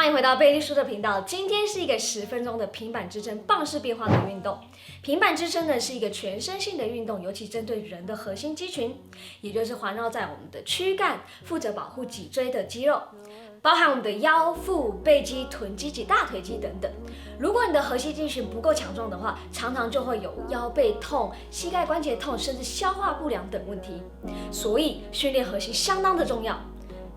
欢迎回到贝利叔的频道。今天是一个10分钟的平板支撑棒式变化的运动。平板支撑呢是一个全身性的运动，尤其针对人的核心肌群，也就是环绕在我们的躯干，负责保护脊椎的肌肉，包含我们的腰、腹、背肌、臀肌及大腿肌等等。如果你的核心肌群不够强壮的话，常常就会有腰背痛、膝盖关节痛，甚至消化不良等问题。所以训练核心相当的重要。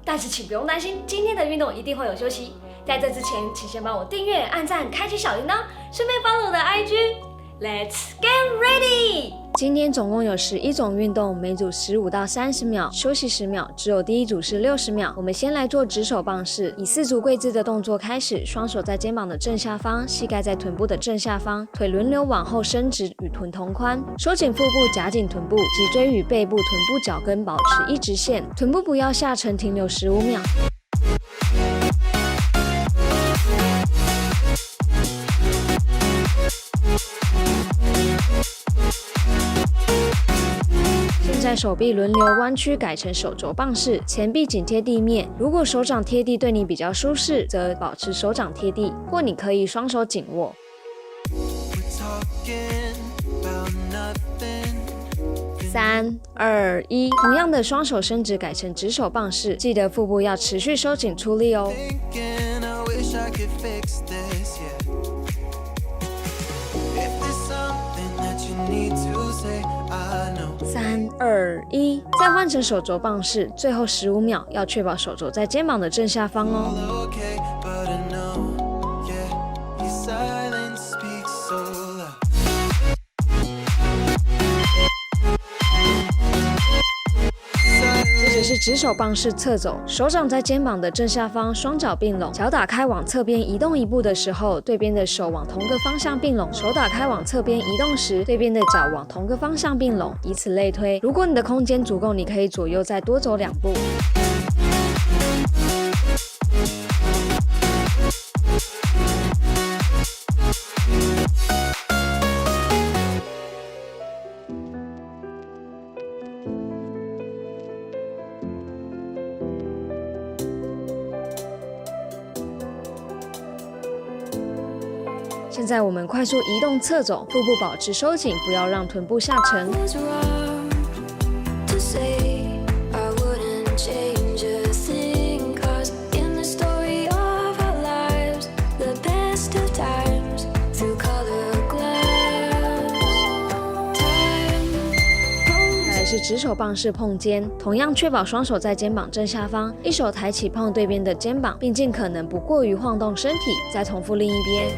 但是请不用担心，今天的运动一定会有休息。在这之前，请先帮我订阅、按赞、开启小铃铛，顺便 follow 我的 IG。Let's get ready！ 今天总共有11种运动，每组15到30秒，休息10秒，只有第一组是60秒。我们先来做直手棒式，以4足跪姿的动作开始，双手在肩膀的正下方，膝盖在臀部的正下方，腿轮流往后伸直，与臀同宽，收紧腹部，夹紧臀部，脊椎与背部、臀部脚跟保持一直线，臀部不要下沉，停留15秒。现在手臂轮流弯曲，改成手肘棒式，前臂紧贴地面。如果手掌贴地对你比较舒适，则保持手掌贴地，或你可以双手紧握。3、2、1，同样的双手伸直，改成直手棒式，记得腹部要持续收紧出力哦。3、2、1，再换成手肘棒式，最后15秒，要确保手肘在肩膀的正下方哦。接着是直手棒式侧走，手掌在肩膀的正下方，双脚并拢，脚打开往侧边移动一步的时候，对边的手往同个方向并拢；手打开往侧边移动时，对边的脚往同个方向并拢，以此类推。如果你的空间足够，你可以左右再多走2步。现在我们快速移动侧走，腹部保持收紧，不要让臀部下沉。再来是直手棒式碰肩，同样确保双手在肩膀正下方，一手抬起碰对边的肩膀，并尽可能不过于晃动身体，再重复另一边。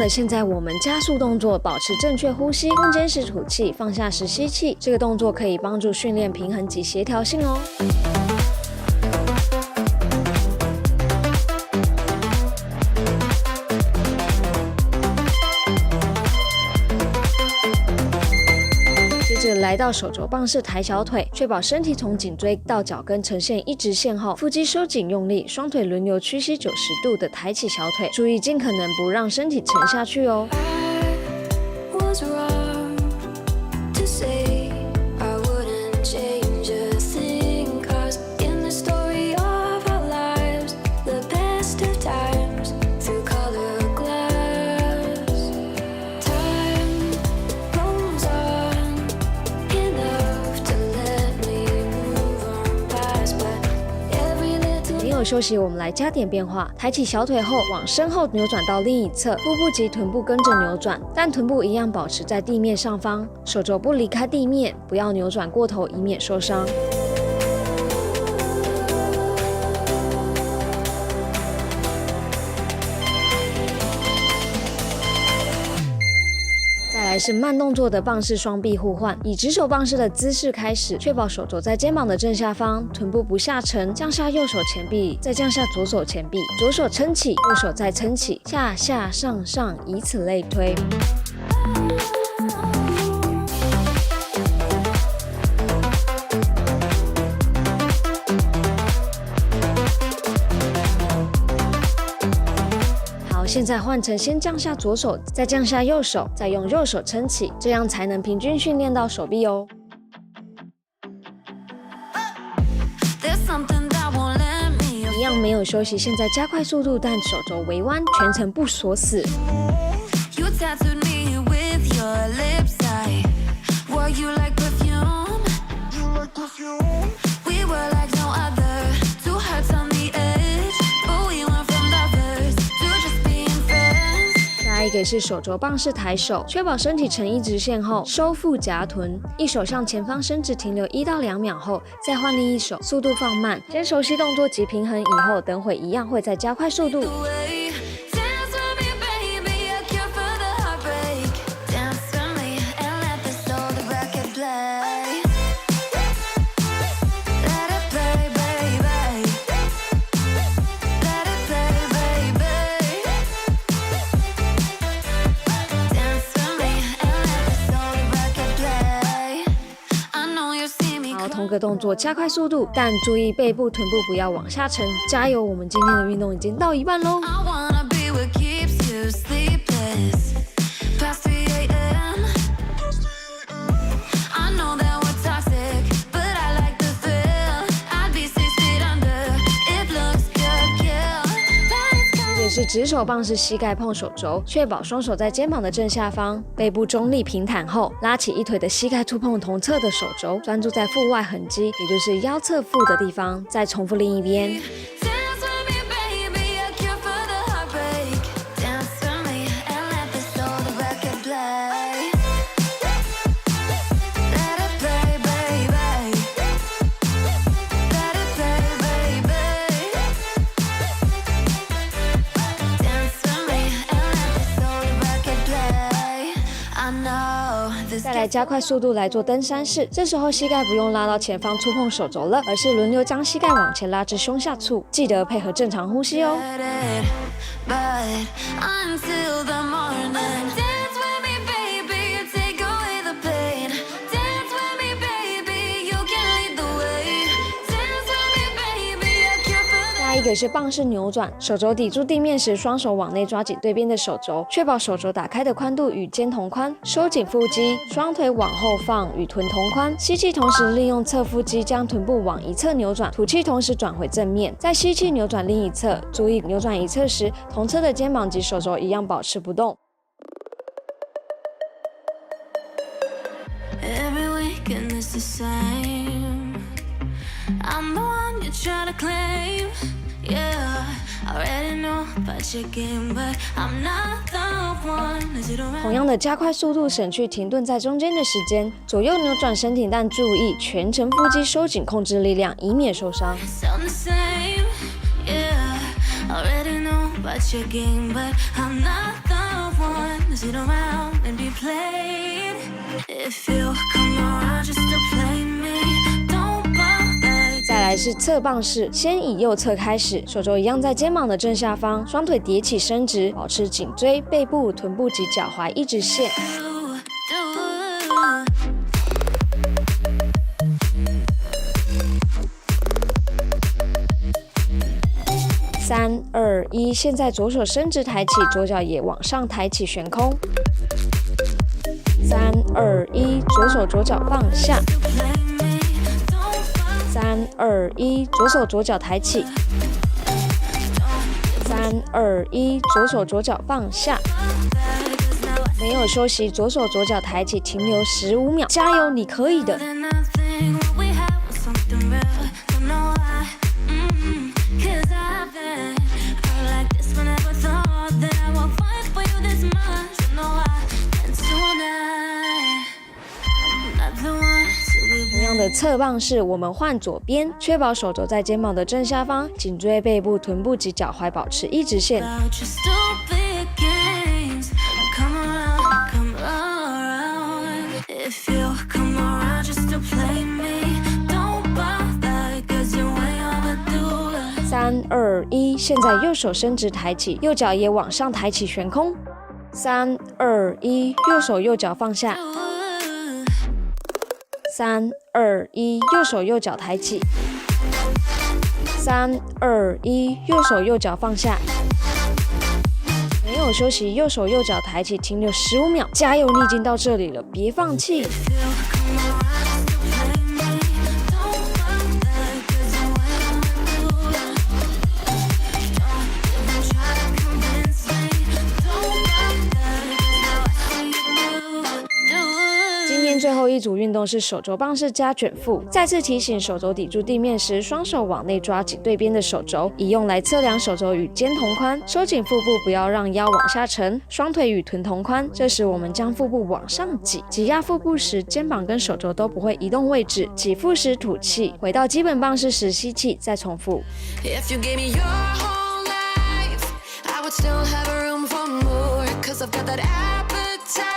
现在我们加速动作，保持正确呼吸，空间时吐气，放下时吸气。这个动作可以帮助训练平衡及协调性哦。接着来到手肘棒式抬小腿，确保身体从颈椎到脚跟呈现一直线后，腹肌收紧用力，双腿轮流屈膝90度的抬起小腿，注意尽可能不让身体沉下去哦。休息，我们来加点变化。抬起小腿后，往身后扭转到另一侧，腹部及臀部跟着扭转，但臀部一样保持在地面上方，手肘不离开地面，不要扭转过头，以免受伤。是慢动作的棒式双臂互换，以直手棒式的姿势开始，确保手肘在肩膀的正下方，臀部不下沉，降下右手前臂，再降下左手前臂，左手撑起，右手再撑起，下下上上，以此类推。现在换成先降下左手，再降下右手，再用右手撑起，这样才能平均训练到手臂哦。一样没有休息，现在加快速度，但手肘微弯，全程不锁死。下一个是手肘棒式抬手，确保身体呈一直线后收腹夹臀，一手向前方伸直停留1到2秒后，再换另一手，速度放慢。先熟悉动作及平衡以后，等会一样会再加快速度。同个动作加快速度，但注意背部、臀部不要往下沉。加油，我们今天的运动已经到一半喽！是直手棒式膝盖碰手肘，确保双手在肩膀的正下方，背部中立平坦后，拉起一腿的膝盖触碰同侧的手肘，专注在腹外横肌，也就是腰侧腹的地方。再重复另一边。再来加快速度来做登山式，这时候膝盖不用拉到前方触碰手肘了，而是轮流将膝盖往前拉至胸下处，记得配合正常呼吸哦。下一个是棒式扭转，手肘抵住地面时，双手往内抓紧对边的手肘，确保手肘打开的宽度与肩同宽，收紧腹肌，双腿往后放，与臀同宽。吸气同时利用侧腹肌将臀部往一侧扭转，吐气同时转回正面，再吸气扭转另一侧。注意扭转一侧时，同侧的肩膀及手肘一样保持不动。同样的加快速度，省去停顿在中间的时间，左右扭转身体，但注意全程腹肌收紧，控制力量，以免受伤。再来是侧棒式，先以右侧开始，手肘一样在肩膀的正下方，双腿叠起伸直，保持颈椎、背部、臀部及脚踝一直线。3、2、1，现在左手伸直抬起，左脚也往上抬起悬空。3、2、1，左手左脚放下。3、2、1，左手左脚抬起。3、2、1，左手左脚放下。没有休息，左手左脚抬起，停留15秒，加油，你可以的。同样的侧棒式，我们换左边，确保手肘在肩膀的正下方，颈椎、背部、臀部及脚踝保持一直线。around just to play me. Don't bother, 'cause you're way overdue. 3、2、1，现在右手伸直抬起，右脚也往上抬起悬空。3、2、1，右手右脚放下。3、2、1，右手右脚抬起。3、2、1，右手右脚放下。没有休息，右手右脚抬起，停留15秒。加油，你已经到这里了，别放弃。今天最后一组运动是手肘棒式加卷腹。再次提醒，手肘抵住地面时，双手往内抓紧对边的手肘，以用来测量手肘与肩同宽。收紧腹部，不要让腰往下沉，双腿与臀同宽。这时我们将腹部往上挤，挤压腹部时，肩膀跟手肘都不会移动位置。挤腹时吐气，回到基本棒式时吸气，再重复。If you gave me your whole life, I would still have room for more, 'cause I've got that appetite.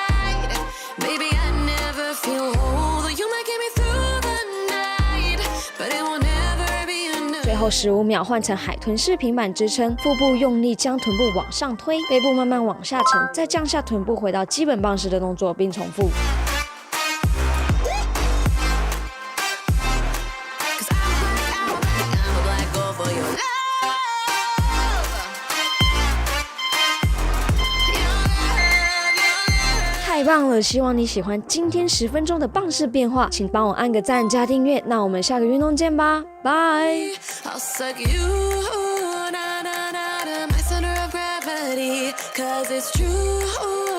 Baby, I never feel whole. You might get me through the night, but it will never be enough. 最后15秒换成海豚式平板支撑，腹部用力将臀部往上推，背部慢慢往下沉，再降下臀部回到基本棒式的动作，并重复。太棒了！希望你喜欢今天10分钟的棒式变化，请帮我按个赞加订阅。那我们下个运动见吧，拜。I'll suck you, na na na na, my center of gravity, 'cause it's true.